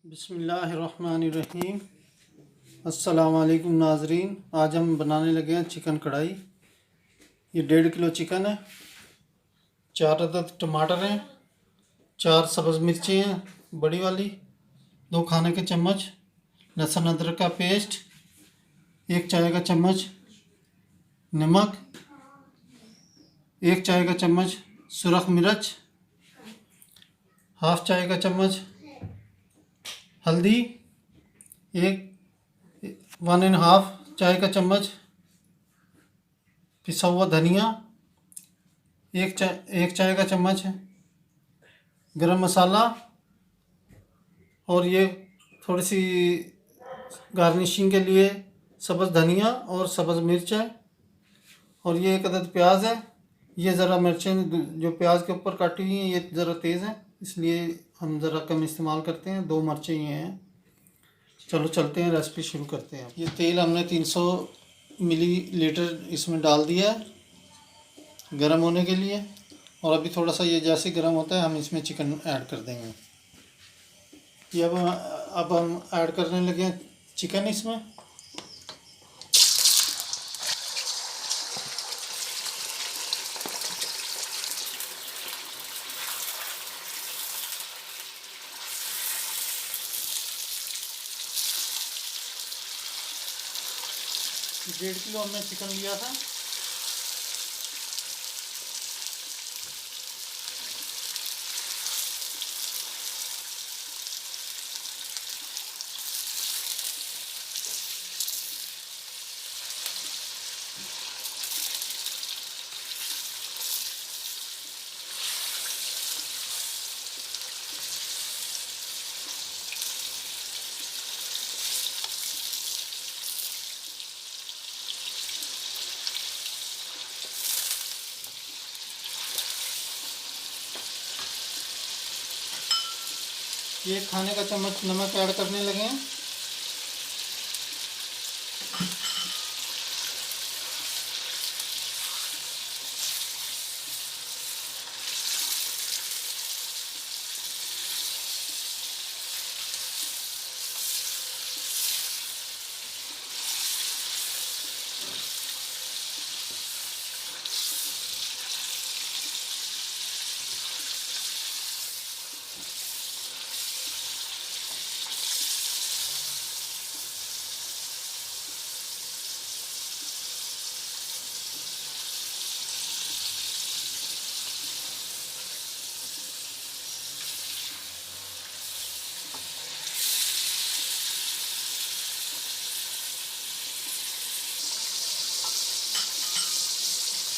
बिस्मिल्लाहिर्रहमानिर्रहीम। अस्सलाम वालेकुम नाजरीन। आज हम बनाने लगे हैं चिकन कढ़ाई। ये 1.5 किलो चिकन है, 4 अदद टमाटर हैं, 4 सब्ज़ मिर्ची हैं बड़ी वाली, 2 खाने के चम्मच लहसुन अदरक का पेस्ट, 1 चाय का चम्मच नमक, 1 चाय का चम्मच सुरख मिर्च, हाफ चाय का चम्मच हल्दी, 1.5 चाय का चम्मच पिसा हुआ धनिया, 1 चाय का चम्मच गरम मसाला, और ये थोड़ी सी गार्निशिंग के लिए सब्ज़ धनिया और सब्ज़ मिर्च है। और ये 1 अदद प्याज है। ये ज़रा मिर्चें जो प्याज के ऊपर काटी हुई हैं ये ज़रा तेज़ है, इसलिए हम ज़रा कम इस्तेमाल करते हैं। 2 मिर्चें ये हैं। चलो चलते हैं, रेसिपी शुरू करते हैं। ये तेल हमने 300 मिलीलीटर इसमें डाल दिया है गरम होने के लिए, और अभी थोड़ा सा ये जैसे गरम होता है हम इसमें चिकन ऐड कर देंगे। ये अब हम ऐड करने लगे हैं चिकन इसमें। ये 1.5 किलो हमने चिकन लिया था। ये 1 खाने का चम्मच नमक ऐड करने लगे हैं।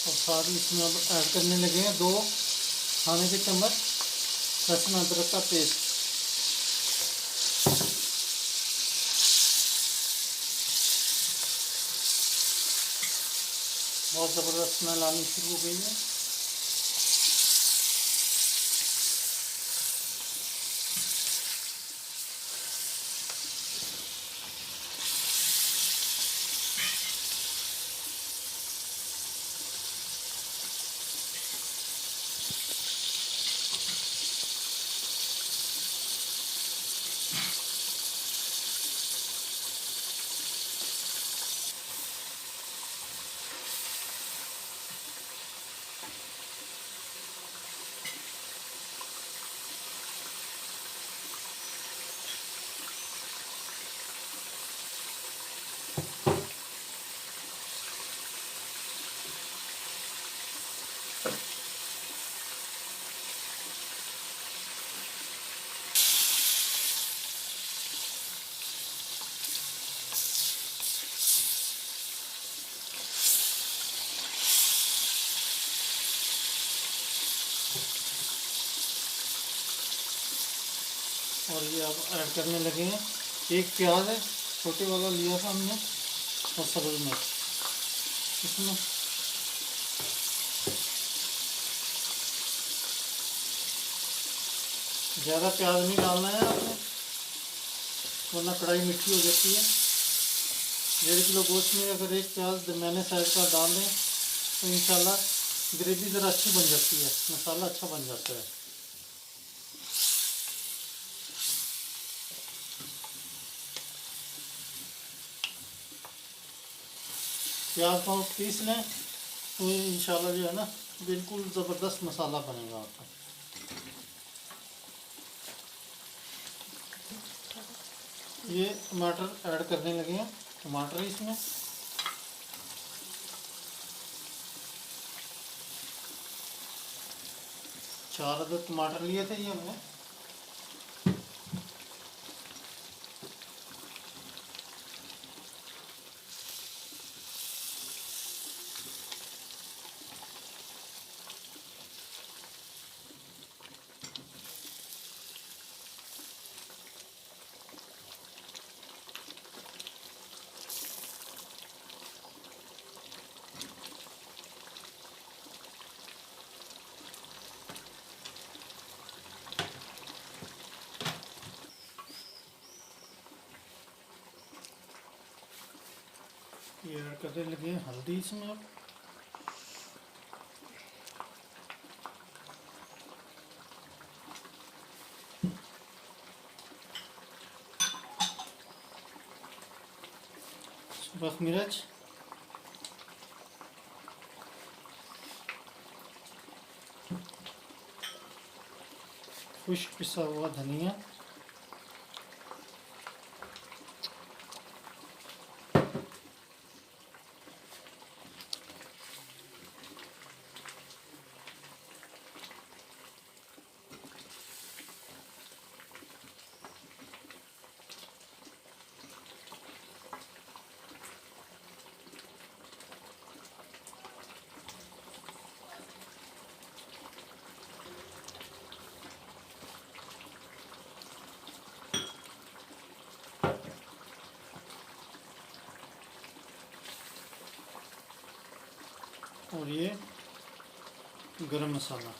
और सारी इसमें अब ऐड करने लगे हैं 2 खाने के चम्मच लहसुन अदरक का पेस्ट। बहुत ज़बरदस्त स्मेल आनी शुरू हो गई है। और ये अब ऐड करने लगे हैं 1 प्याज है, छोटे वाला लिया था हमने, और सब्ज़ मिर्च इसमें। ज़्यादा प्याज नहीं डालना है आपने, वरना कढ़ाई मिट्टी हो जाती है। 1.5 किलो गोश्त में अगर 1 प्याज दरमियाने साइज का डाल दें तो इंशाल्लाह ग्रेवी ज़रा अच्छी बन जाती है, मसाला अच्छा बन जाता है। प्याज को पीस लें तो इंशाल्लाह जो है ना बिल्कुल ज़बरदस्त मसाला बनेगा आपका। ये टमाटर ऐड करने लगे हैं, टमाटर इसमें 4 अदद टमाटर लिए थे ये हमने। ये ऐड करने लगे हैं हल्दी इसमें अब। सुरख मिर्च, खुश्क पिसा हुआ धनिया, और ये गरम मसाला।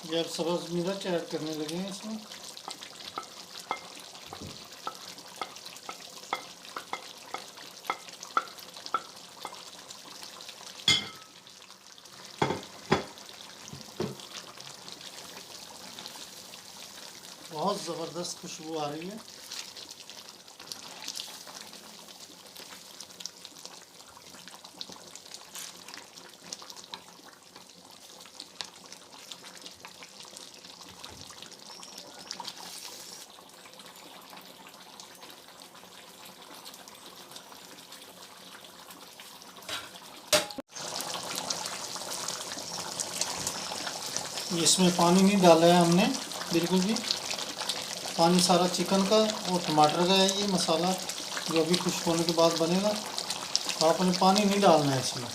ये अब सब्ज़ मिर्च ऐड करने लगे हैं इसमें। बहुत ज़बरदस्त खुशबू आ रही है। इसमें पानी नहीं डाला है हमने बिल्कुल भी, पानी सारा चिकन का और टमाटर का है। ये मसाला जो अभी खुश्क होने के बाद बनेगा, तो आपने पानी नहीं डालना है इसमें।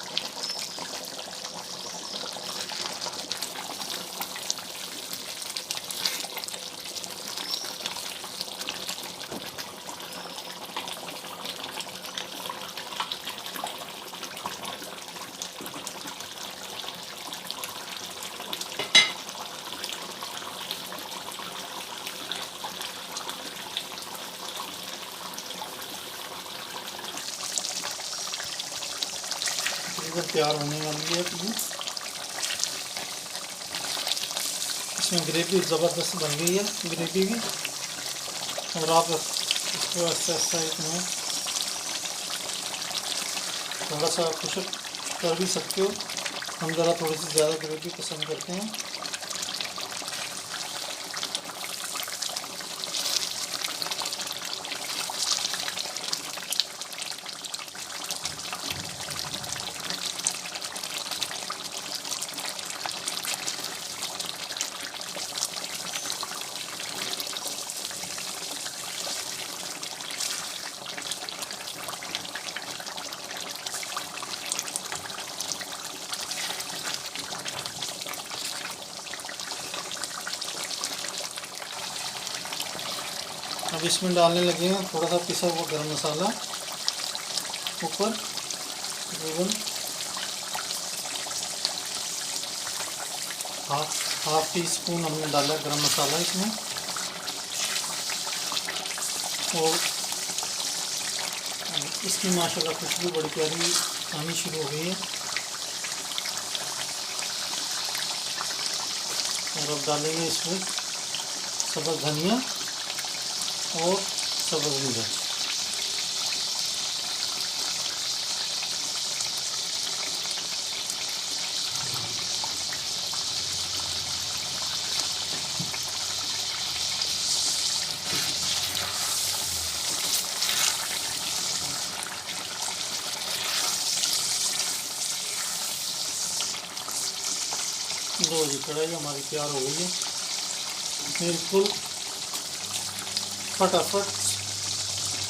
तकरीबन तैयार होने वाली है तो इसमें ग्रेवी ज़बरदस्त बन गई है ग्रेवी भी। और आप इसको ऐसा ऐसा इसमें थोड़ा सा खुश्क कर भी सकते हो। हम ज़रा थोड़ी सी ज़्यादा ग्रेवी पसंद करते हैं। अब इसमें डालने लगे हैं थोड़ा सा पिसा हुआ गरम मसाला ऊपर, तकरीबन हाफ टी स्पून हमने डाला गरम मसाला इसमें। और इसकी माशाल्लाह खुशबू बड़ी प्यारी आनी शुरू हो गई है। और अब डालेंगे इसमें सब्ज़ धनिया और सब्ज़ मिर्च। लो जी, कढ़ाई हमारी तैयार हो गई है, बिल्कुल फटाफट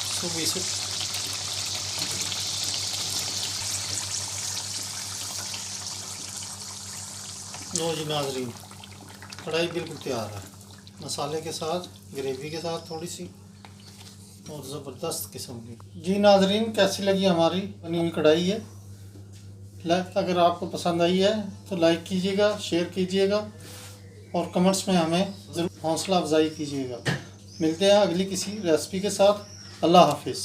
सुबह से। लो जी नाजरीन, कढ़ाई बिल्कुल तैयार है, मसाले के साथ, ग्रेवी के साथ थोड़ी सी, और ज़बरदस्त किस्म की। जी नाजरीन, कैसी लगी हमारी बनी हुई कढ़ाई है? अगर आपको पसंद आई है तो लाइक कीजिएगा, शेयर कीजिएगा और कमेंट्स में हमें ज़रूर हौसला अफजाई कीजिएगा। मिलते हैं अगली किसी रेसिपी के साथ। अल्लाह हाफिज़।